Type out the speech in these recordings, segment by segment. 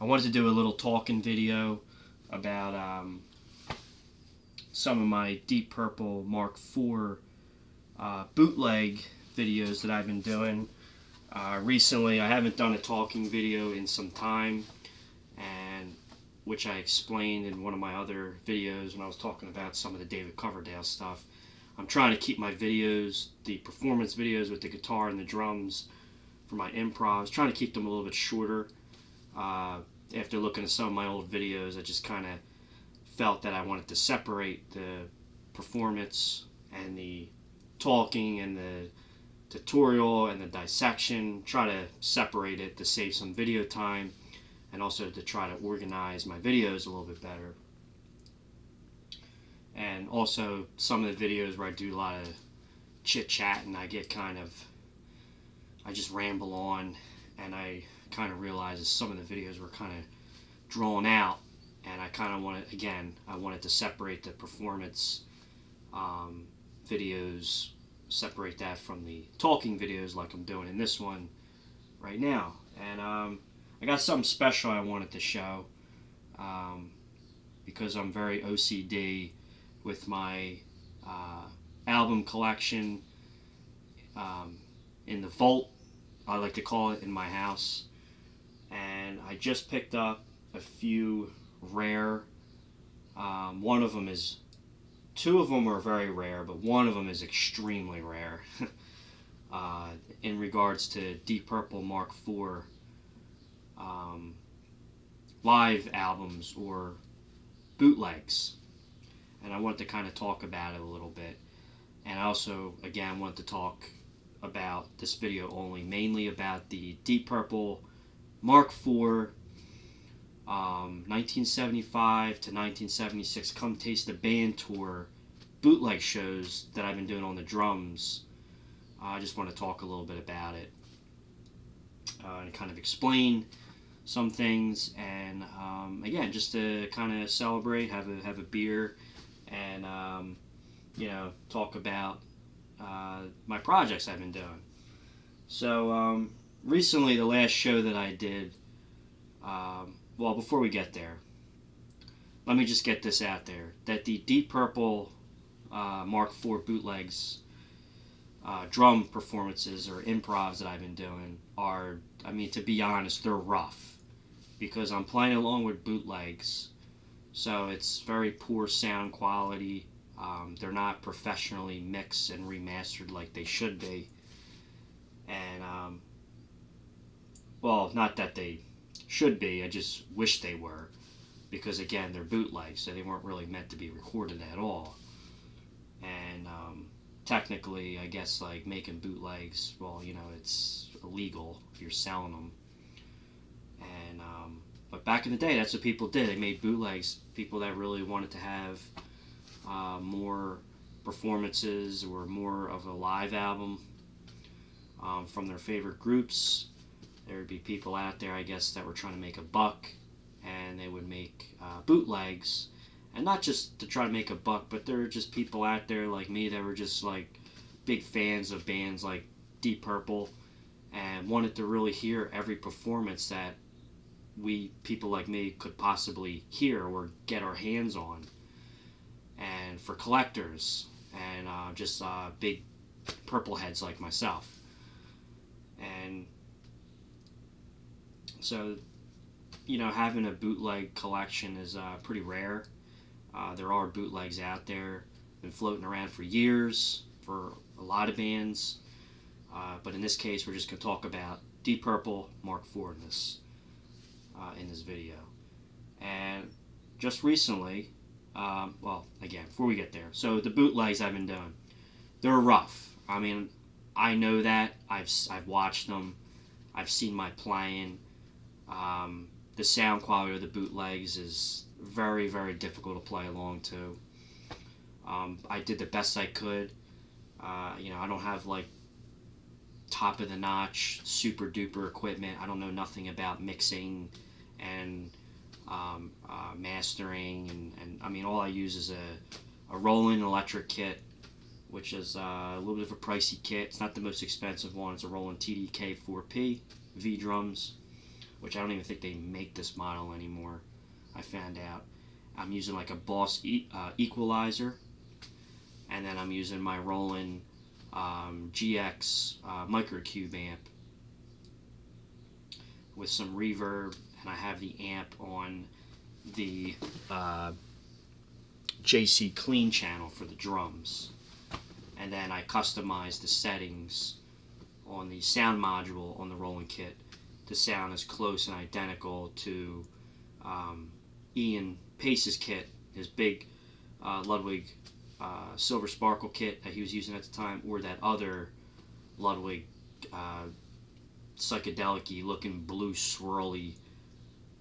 I wanted to do a little talking video about some of my Deep Purple Mark IV bootleg videos that I've been doing recently. I haven't done a talking video in some time, and which I explained in one of my other videos when I was talking about some of the David Coverdale stuff. I'm trying to keep my videos, the performance videos with the guitar and the drums for my improvs, trying to keep them a little bit shorter. After looking at some of my old videos, I just kind of felt that I wanted to separate the performance and the talking and the tutorial and the dissection, try to separate it to save some video time, and also to try to organize my videos a little bit better. And also some of the videos where I do a lot of chit chat and I just ramble on, and I kind of realize that some of the videos were kind of drawn out, and I kind of wanted to separate the performance videos, separate that from the talking videos like I'm doing in this one right now. And I got something special I wanted to show because I'm very OCD with my album collection in the vault, I like to call it, in my house. And I just picked up a few rare, two of them are very rare, but one of them is extremely rare in regards to Deep Purple Mark IV live albums or bootlegs. And I want to kind of talk about it a little bit. And I also, again, want to talk about this video only, mainly about the Deep Purple Mark IV 1975 to 1976 Come Taste the Band Tour bootleg shows that I've been doing on the drums. I just want to talk a little bit about it and kind of explain some things, and again, just to kind of celebrate, have a beer, and talk about my projects I've been doing. So recently, the last show that I did, well, before we get there, let me just get this out there, that the Deep Purple Mark IV bootlegs drum performances or improvs that I've been doing are, I mean, to be honest, they're rough, because I'm playing along with bootlegs, so it's very poor sound quality. They're not professionally mixed and remastered like they should be. And, well, not that they should be, I just wish they were, because, again, they're bootlegs, so they weren't really meant to be recorded at all. And technically, I guess, like, making bootlegs, well, it's illegal if you're selling them. And but back in the day, that's what people did. They made bootlegs, people that really wanted to have more performances or more of a live album from their favorite groups. There would be people out there, I guess, that were trying to make a buck, and they would make bootlegs, and not just to try to make a buck, but there were just people out there like me that were just like big fans of bands like Deep Purple and wanted to really hear every performance that people like me could possibly hear or get our hands on. And for collectors and just big Purple heads like myself. And so, having a bootleg collection is pretty rare. There are bootlegs out there, been floating around for years for a lot of bands. But in this case, we're just going to talk about Deep Purple Mark IV in this video. And just recently, well, again, before we get there, so the bootlegs I've been doing, they're rough. I mean, I know that. I've watched them. I've seen my playing. The sound quality of the bootlegs is very, very difficult to play along to. I did the best I could. I don't have like top of the notch, super duper equipment. I don't know nothing about mixing and mastering, and I mean, all I use is a Roland electric kit, which is a little bit of a pricey kit. It's not the most expensive one. It's a Roland TDK 4P V drums, which I don't even think they make this model anymore. I found out. I'm using like a Boss equalizer, and then I'm using my Roland GX microcube amp with some reverb, and I have the amp on the JCClean channel for the drums, and then I customized the settings on the sound module on the Roland kit to sound as close and identical to IanPaice's kit, his big Ludwig Silver Sparkle kit that he was using at the time, or that other Ludwig psychedelic-y looking blue swirly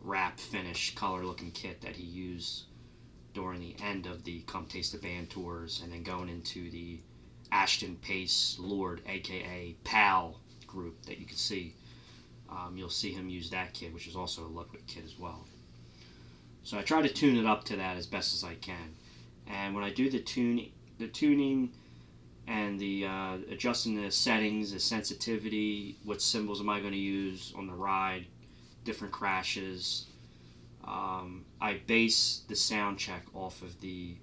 wrap finish color looking kit that he used during the end of the Come Taste the Band tours, and then going into the Ashton Paice Lord, aka PAL group that you can see. You'll see him use that kit, which is also a Ludwig kit as well. So I try to tune it up to that as best as I can. And when I do the tuning and the adjusting the settings, the sensitivity, what cymbals am I going to use on the ride, different crashes, I base the sound check off of the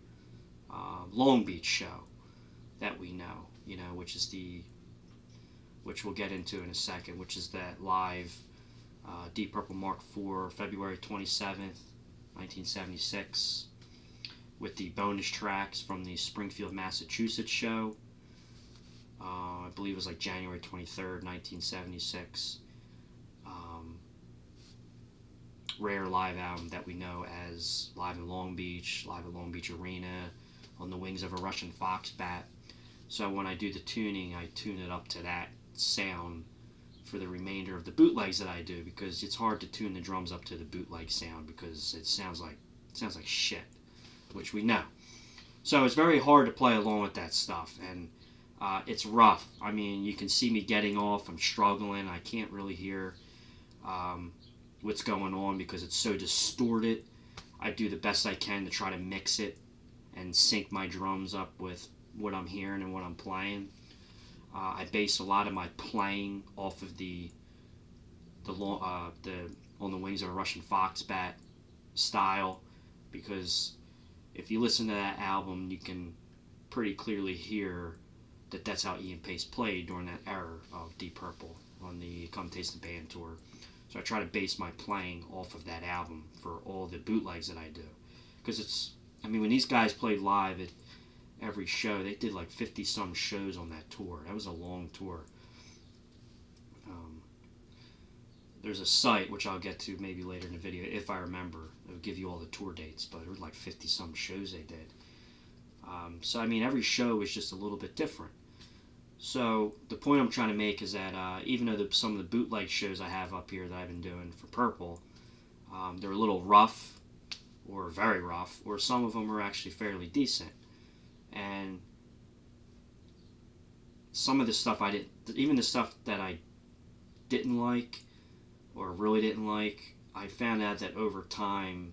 Long Beach show that we know, which we'll get into in a second, which is that live Deep Purple Mark IV, February 27th, 1976, with the bonus tracks from the Springfield, Massachusetts show. I believe it was like January 23rd, 1976. Rare live album that we know as Live in Long Beach, Live at Long Beach Arena, On the Wings of a Russian Foxbat. So when I do the tuning, I tune it up to that sound for the remainder of the bootlegs that I do, because it's hard to tune the drums up to the bootleg sound because it sounds like shit, which we know. So it's very hard to play along with that stuff, and it's rough. I mean, you can see me getting off. I'm struggling. I can't really hear what's going on because it's so distorted. I do the best I can to try to mix it and sync my drums up with what I'm hearing and what I'm playing. I base a lot of my playing off of the On the Wings of a Russian Foxbat style, because if you listen to that album, you can pretty clearly hear that that's how Ian Paice played during that era of Deep Purple on the Come Taste the Band tour. So I try to base my playing off of that album for all the bootlegs that I do. Because when these guys played live at every show, they did like 50-some shows on that tour. That was a long tour. There's a site, which I'll get to maybe later in the video, if I remember. It'll give you all the tour dates, but there were like 50-some shows they did. So every show was just a little bit different. So the point I'm trying to make is that even though some of the bootleg shows I have up here that I've been doing for Purple, they're a little rough or very rough, or some of them are actually fairly decent. And some of the stuff even the stuff that I didn't like or really didn't like, I found out that over time,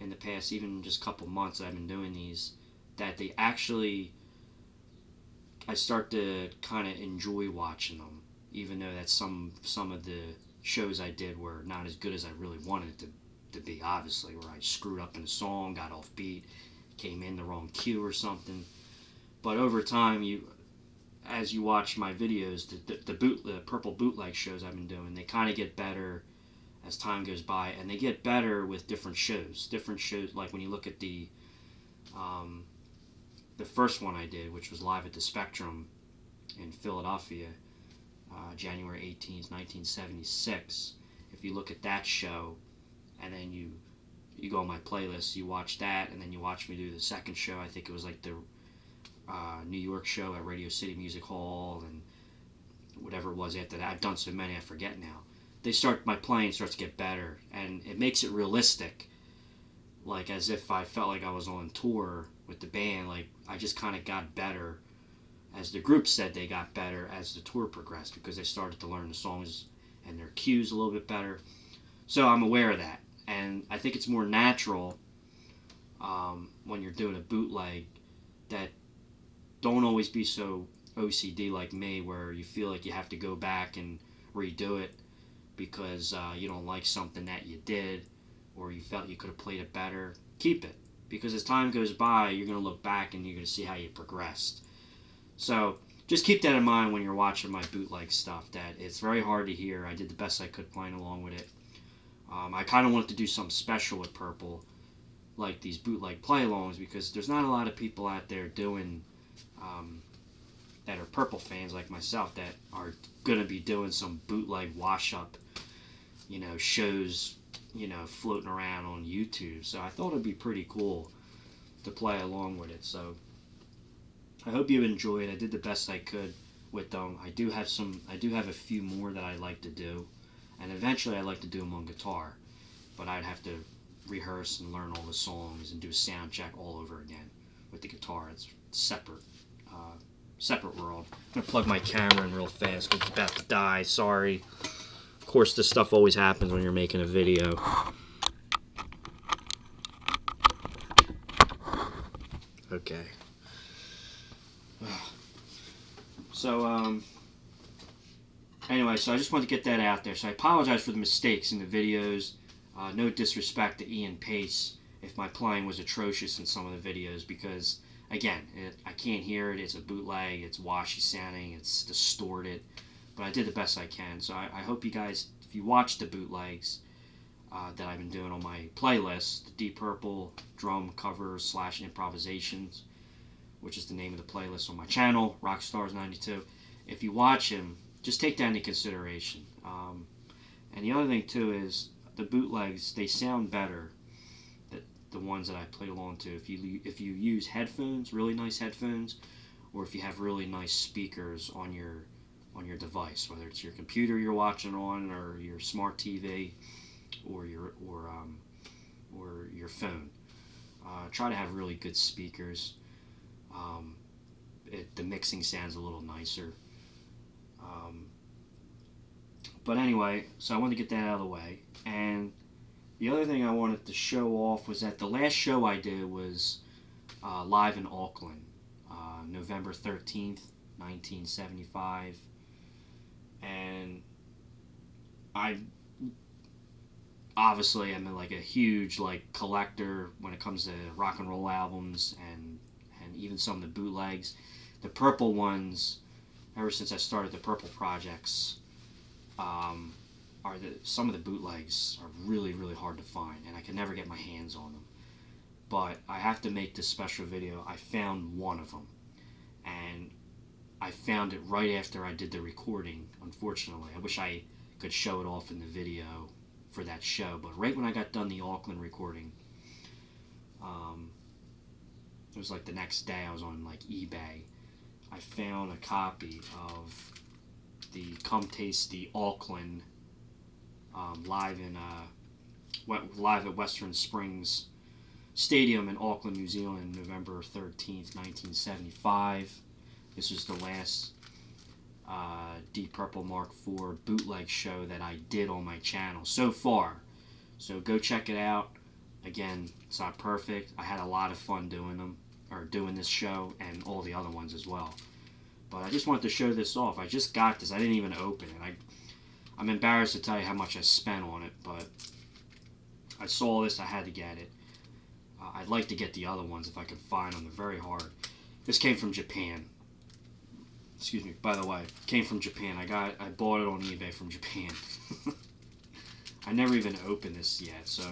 in the past even just a couple months I've been doing these, that they actually, I start to kind of enjoy watching them, even though that some of the shows I did were not as good as I really wanted it to be, obviously, where I screwed up in a song, got off beat, came in the wrong cue or something. But over time, as you watch my videos, the Purple bootleg shows I've been doing, they kind of get better as time goes by, and they get better with different shows. Different shows, like when you look at the first one I did, which was Live at the Spectrum in Philadelphia, January 18th, 1976. If you look at that show, and then you go on my playlist, you watch that, and then you watch me do the second show. I think it was like the New York show at Radio City Music Hall, and whatever it was after that. I've done so many, I forget now. My playing starts to get better, and it makes it realistic, like as if I felt like I was on tour with the band. Like I just kind of got better, as the group said they got better as the tour progressed, because they started to learn the songs and their cues a little bit better. So I'm aware of that, and I think it's more natural when you're doing a bootleg that don't always be so OCD like me, where you feel like you have to go back and redo it. because you don't like something that you did, or you felt you could have played it better. Keep it, because as time goes by, you're going to look back and you're going to see how you progressed. So just keep that in mind when you're watching my bootleg stuff, that it's very hard to hear. I did the best I could playing along with it. I kind of wanted to do something special with Purple, like these bootleg play-alongs, because there's not a lot of people out there doing, that are Purple fans like myself, that are going to be doing some bootleg wash-up, you know, shows, you know, floating around on YouTube. So I thought it'd be pretty cool to play along with it. So I hope you enjoyed. I did the best I could with them. I do have a few more that I'd like to do, and eventually I'd like to do them on guitar, but I'd have to rehearse and learn all the songs and do a sound check all over again with the guitar. It's separate world. I'm gonna plug my camera in real fast because it's about to die. Sorry. Of course, this stuff always happens when you're making a video. Okay. So, anyway, so I just wanted to get that out there. So I apologize for the mistakes in the videos. No disrespect to Ian Paice if my playing was atrocious in some of the videos, because, again, I can't hear it. It's a bootleg. It's washy sounding. It's distorted. But I did the best I can. So I hope you guys, if you watch the bootlegs that I've been doing on my playlist, the Deep Purple drum covers / improvisations, which is the name of the playlist on my channel, Rockstars92. If you watch him, just take that into consideration. And the other thing too is the bootlegs, they sound better, the ones that I played along to, if you use headphones, really nice headphones, or if you have really nice speakers on your device, whether it's your computer you're watching on, or your smart TV, or your phone. Try to have really good speakers. The mixing sounds a little nicer. But anyway, so I wanted to get that out of the way. And the other thing I wanted to show off was that the last show I did was live in Auckland, November 13th, 1975. And I obviously am like a huge collector when it comes to rock and roll albums, and even some of the bootlegs. The Purple ones, ever since I started the Purple projects, some of the bootlegs are really, really hard to find, and I can never get my hands on them. But I have to make this special video. I found one of them, and I found it right after I did the recording, unfortunately. I wish I could show it off in the video for that show, but right when I got done the Auckland recording, it was like the next day. I was on eBay. I found a copy of the Come Taste the Auckland live at Western Springs Stadium in Auckland, New Zealand, November 13th, 1975. This was the last Deep Purple Mark IV bootleg show that I did on my channel so far. So go check it out. Again, it's not perfect. I had a lot of fun doing this show and all the other ones as well. But I just wanted to show this off. I just got this. I didn't even open it. I'm embarrassed to tell you how much I spent on it, but I saw this. I had to get it. I'd like to get the other ones if I could find them. They're very hard. This came from Japan. Excuse me. By the way, it came from Japan. I bought it on eBay from Japan. I never even opened this yet, so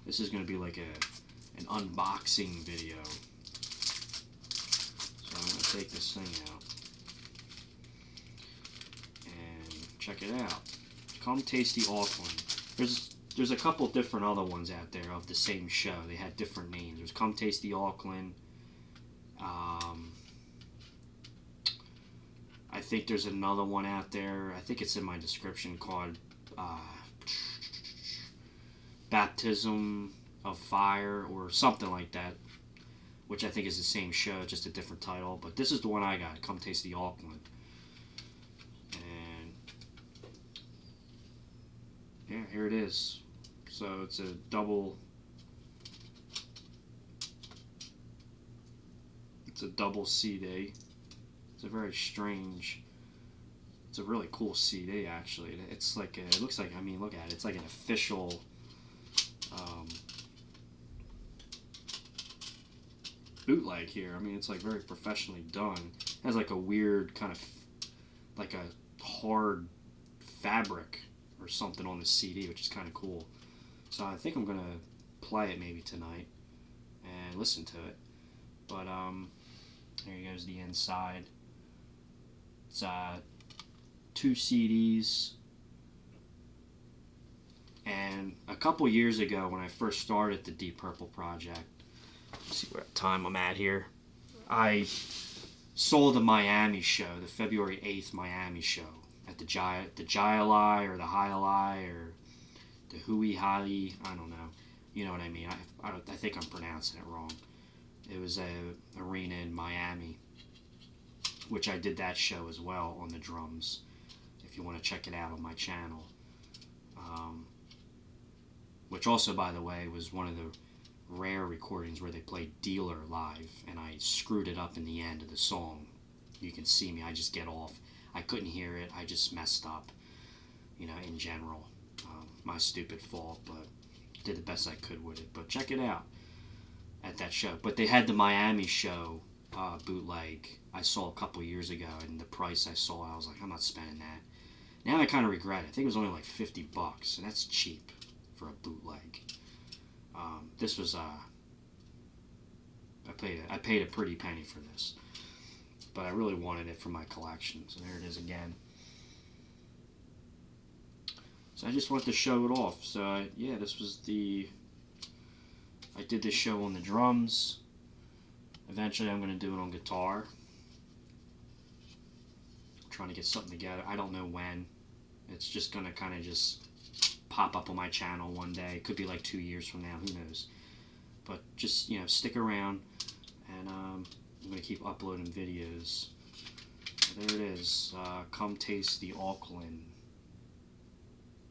this is gonna be like an unboxing video. So I'm gonna take this thing out and check it out. Come Taste the Auckland. There's a couple different other ones out there of the same show. They had different names. There's Come Taste the Auckland. I think there's another one out there. I think it's in my description, called Baptism of Fire or something like that, which I think is the same show, just a different title. But this is the one I got, Come Taste the Auckland. And yeah, here it is. So it's a double CD. It's a very strange It's a really cool CD, actually. It's like it looks like, I mean, look at it. It's like an official bootleg here. I mean, it's like very professionally done. It has like a weird kind of like a hard fabric or something on the CD, which is kind of cool. So I think I'm gonna play it maybe tonight and listen to it. But there goes the inside. It's 2 CDs. And a couple years ago, when I first started the Deep Purple project, let's see what time I'm at here, I sold the Miami show, the February 8th Miami show, at the Jai-Alai or the Hi-Alai or the Hui-Hali, I don't know. You know what I mean. I think I'm pronouncing it wrong. It was a arena in Miami, which I did that show as well on the drums, if you want to check it out on my channel. Which also, by the way, was one of the rare recordings where they played Dealer live, and I screwed it up in the end of the song. You can see me, I just get off. I couldn't hear it, I just messed up, you know, in general. My stupid fault, but did the best I could with it. But check it out at that show. But they had the Miami show bootleg I saw a couple years ago, and the price I saw, I was like, I'm not spending that. Now I kind of regret it. I think it was only like $50, and that's cheap for a bootleg. This was I paid a pretty penny for this, but I really wanted it for my collection. So there it is again. So I just wanted to show it off. So yeah, this was I did this show on the drums. Eventually I'm going to do it on guitar. I'm trying to get something together. I don't know when. It's just going to kind of just pop up on my channel one day. It could be like 2 years from now, who knows. But just, you know, stick around, and I'm going to keep uploading videos. So there it is. Come taste the Auckland.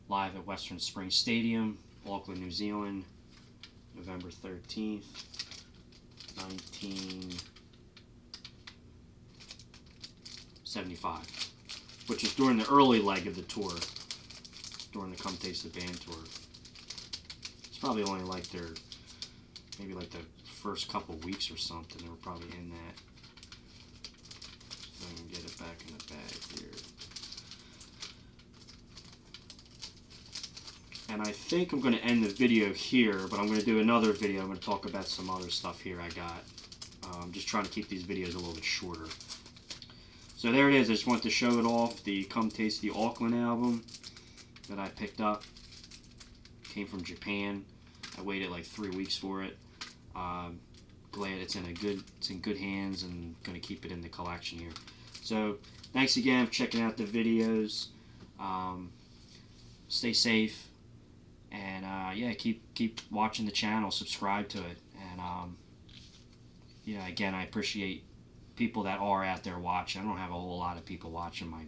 Live at Western Springs Stadium, Auckland, New Zealand, November 13th, 1975, which is during the early leg of the tour, during the Come Taste the Band tour. It's probably only like maybe like the first couple weeks or something. They were probably in that. So I can get it back in the bag here. And I think I'm going to end the video here, but I'm going to do another video. I'm going to talk about some other stuff here I got. I'm just trying to keep these videos a little bit shorter. So there it is. I just wanted to show it off. The Come Taste the Auckland album that I picked up. Came from Japan. I waited like 3 weeks for it. Glad it's in good hands, and going to keep it in the collection here. So thanks again for checking out the videos. Stay safe. And yeah, keep watching the channel, subscribe to it, and yeah, again, I appreciate people that are out there watching. I don't have a whole lot of people watching my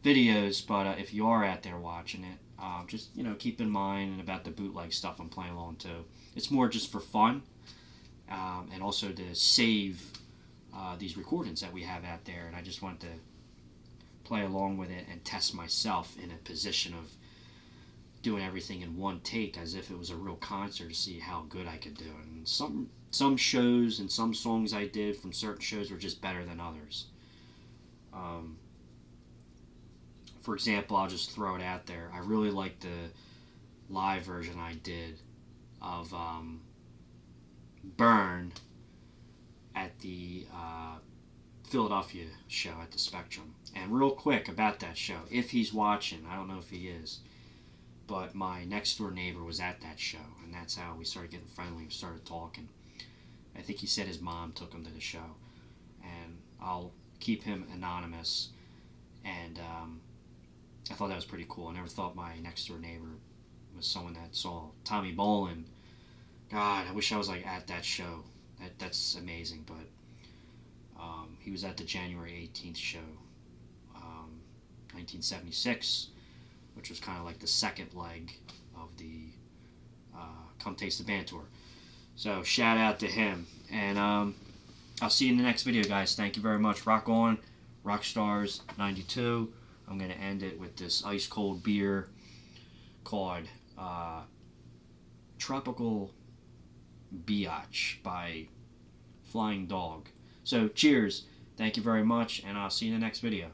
videos, but if you are out there watching it, just, you know, keep in mind about the bootleg stuff I'm playing along to. It's more just for fun, and also to save these recordings that we have out there, and I just want to play along with it and test myself in a position of doing everything in one take, as if it was a real concert, to see how good I could do it. And some shows and some songs I did from certain shows were just better than others. For example, I'll just throw it out there. I really like the live version I did of Burn at the Philadelphia show at the Spectrum. And real quick about that show, if he's watching, I don't know if he is, but my next door neighbor was at that show, and that's how we started getting friendly. We started talking. I think he said his mom took him to the show, and I'll keep him anonymous. And I thought that was pretty cool. I never thought my next door neighbor was someone that saw Tommy Bolin. God, I wish I was like at that show. That's amazing. But he was at the January 18th show, 1976. Which was kind of like the second leg of the Come Taste the Band tour. So shout out to him. And I'll see you in the next video, guys. Thank you very much. Rock on, Rockstars 92. I'm going to end it with this ice cold beer called Tropical Biatch by Flying Dog. So cheers, thank you very much, and I'll see you in the next video.